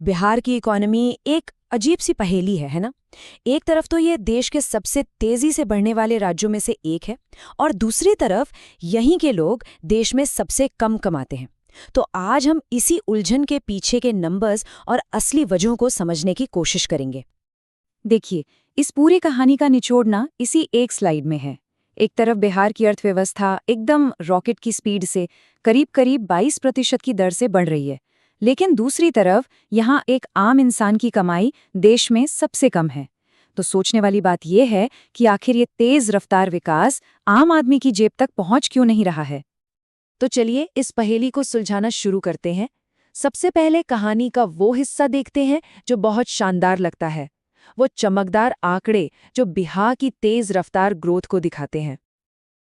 बिहार की इकोनॉमी एक अजीब सी पहेली है ना? एक तरफ तो ये देश के सबसे तेजी से बढ़ने वाले राज्यों में से एक है और दूसरी तरफ यहीं के लोग देश में सबसे कम कमाते हैं। तो आज हम इसी उलझन के पीछे के नंबर्स और असली वजहों को समझने की कोशिश करेंगे। देखिए, इस पूरी कहानी का निचोड़ ना इसी एक स्लाइड में है। एक तरफ बिहार की अर्थव्यवस्था एकदम रॉकेट की स्पीड से करीब करीब 22% की दर से बढ़ रही है, लेकिन दूसरी तरफ यहाँ एक आम इंसान की कमाई देश में सबसे कम है। तो सोचने वाली बात यह है कि आखिर ये तेज रफ्तार विकास आम आदमी की जेब तक पहुंच क्यों नहीं रहा है। तो चलिए इस पहेली को सुलझाना शुरू करते हैं। सबसे पहले कहानी का वो हिस्सा देखते हैं जो बहुत शानदार लगता है, वो चमकदार आंकड़े जो बिहार की तेज रफ्तार ग्रोथ को दिखाते हैं।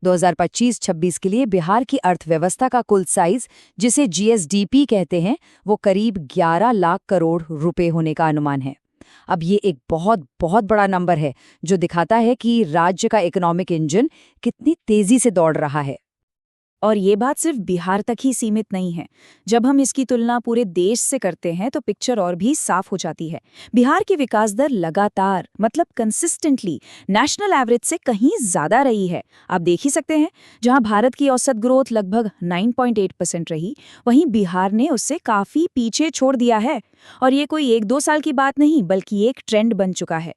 2025-26 के लिए बिहार की अर्थव्यवस्था का कुल साइज, जिसे जीएसडीपी कहते हैं, वो करीब 11 लाख करोड़ रुपए होने का अनुमान है। अब ये एक बहुत बहुत बड़ा नंबर है जो दिखाता है कि राज्य का इकोनॉमिक इंजन कितनी तेजी से दौड़ रहा है। और ये बात सिर्फ बिहार तक ही सीमित नहीं है। जब हम इसकी तुलना पूरे देश से करते हैं तो पिक्चर और भी साफ हो जाती है। बिहार की विकास दर लगातार, मतलब कंसिस्टेंटली, नेशनल एवरेज से कहीं ज्यादा रही है। आप देख ही सकते हैं, जहां भारत की औसत ग्रोथ लगभग 9.8% रही, वहीं बिहार ने उससे काफी पीछे छोड़ दिया है। और ये कोई 1-2 साल की बात नहीं, बल्कि एक ट्रेंड बन चुका है।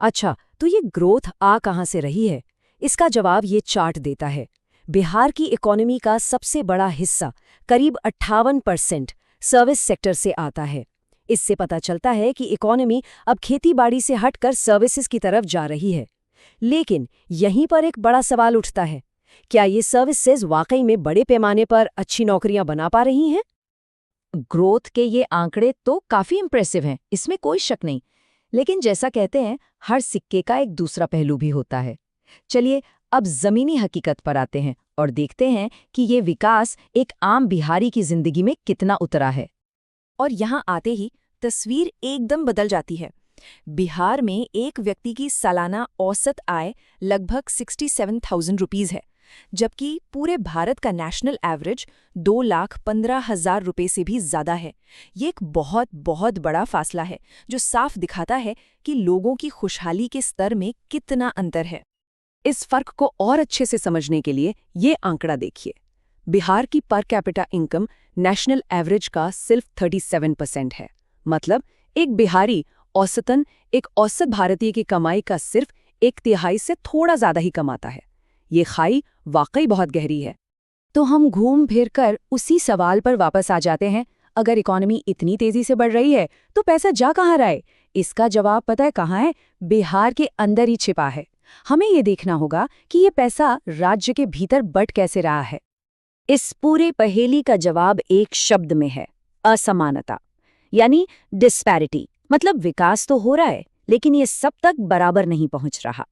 अच्छा, तो ये ग्रोथ आ कहाँ से रही है? इसका जवाब ये चार्ट देता है। बिहार की इकोनॉमी का सबसे बड़ा हिस्सा, करीब 58%, सर्विस सेक्टर से आता है। इससे पता चलता है कि इकोनॉमी अब खेतीबाड़ी से हटकर सर्विसेज की तरफ जा रही है। लेकिन यहीं पर एक बड़ा सवाल उठता है, क्या ये सर्विसेज वाकई में बड़े पैमाने पर अच्छी नौकरियां बना पा रही हैं? ग्रोथ के ये आंकड़े तो काफी इंप्रेसिव हैं, इसमें कोई शक नहीं। लेकिन जैसा कहते हैं, हर सिक्के का एक दूसरा पहलू भी होता है। चलिए अब जमीनी हकीकत पर आते हैं और देखते हैं कि ये विकास एक आम बिहारी की जिंदगी में कितना उतरा है। और यहाँ आते ही तस्वीर एकदम बदल जाती है। बिहार में एक व्यक्ति की सालाना औसत आय लगभग 67,000 रुपीज़ है, जबकि पूरे भारत का नेशनल एवरेज 2,15,000 रुपये से भी ज़्यादा है। ये एक बहुत बहुत बड़ा फासला है जो साफ दिखाता है कि लोगों की खुशहाली के स्तर में कितना अंतर है। इस फर्क को और अच्छे से समझने के लिए ये आंकड़ा देखिए। बिहार की per capita income national average का सिर्फ 37% है। मतलब एक बिहारी औसतन एक औसत भारतीय की कमाई का सिर्फ 1/3 से थोड़ा ज्यादा ही कमाता है। ये खाई वाकई बहुत गहरी है। तो हम घूम फिर कर उसी सवाल पर वापस आ जाते हैं, अगर इकोनॉमी इतनी तेजी से बढ़ रही है तो पैसा जा कहाँ रहा है? इसका जवाब पता है कहाँ है? बिहार के अंदर ही छिपा है। हमें ये देखना होगा कि ये पैसा राज्य के भीतर बट कैसे रहा है। इस पूरे पहेली का जवाब एक शब्द में है, असमानता, यानी डिस्पैरिटी। मतलब विकास तो हो रहा है, लेकिन ये सब तक बराबर नहीं पहुंच रहा।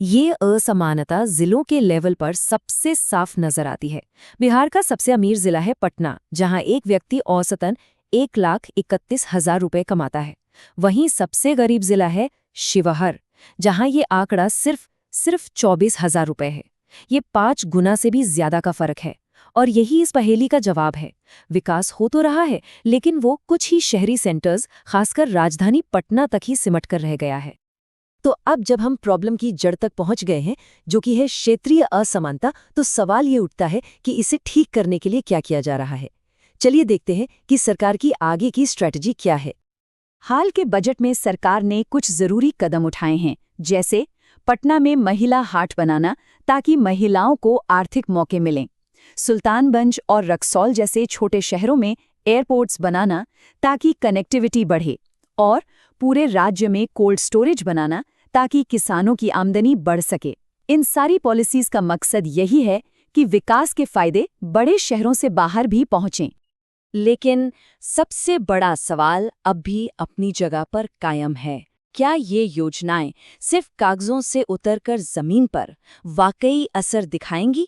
ये असमानता जिलों के लेवल पर सबसे साफ नजर आती है। बिहार का सबसे अमीर जिला है पटना, जहां एक व्यक्ति औसतन 1,31,000 रुपये कमाता है। वहीं सबसे गरीब जिला है शिवहर, जहां ये आंकड़ा सिर्फ 24,000 रुपये है। ये 5 गुना से भी ज्यादा का फर्क है। और यही इस पहेली का जवाब है। विकास हो तो रहा है, लेकिन वो कुछ ही शहरी सेंटर्स, खासकर राजधानी पटना तक ही सिमट कर रह गया है। तो अब जब हम प्रॉब्लम की जड़ तक पहुंच गए हैं, जो कि है क्षेत्रीय असमानता, तो सवाल ये उठता है कि इसे ठीक करने के लिए क्या किया जा रहा है। चलिए देखते हैं कि सरकार की आगे की स्ट्रैटेजी क्या है। हाल के बजट में सरकार ने कुछ जरूरी कदम उठाए हैं, जैसे पटना में महिला हाट बनाना ताकि महिलाओं को आर्थिक मौके मिलें, सुल्तानगंज और रक्सौल जैसे छोटे शहरों में एयरपोर्ट्स बनाना ताकि कनेक्टिविटी बढ़े, और पूरे राज्य में कोल्ड स्टोरेज बनाना ताकि किसानों की आमदनी बढ़ सके। इन सारी पॉलिसीज का मकसद यही है कि विकास के फायदे बड़े शहरों से बाहर भी पहुंचें। लेकिन सबसे बड़ा सवाल अब भी अपनी जगह पर कायम है। क्या ये योजनाएं सिर्फ कागजों से उतरकर जमीन पर वाकई असर दिखाएंगी?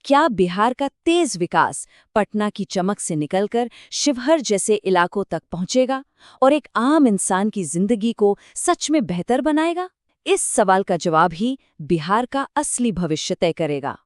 क्या बिहार का तेज विकास पटना की चमक से निकलकर शिवहर जैसे इलाकों तक पहुंचेगा और एक आम इंसान की जिंदगी को सच में बेहतर बनाएगा? इस सवाल का जवाब ही बिहार का असली भविष्य तय करेगा।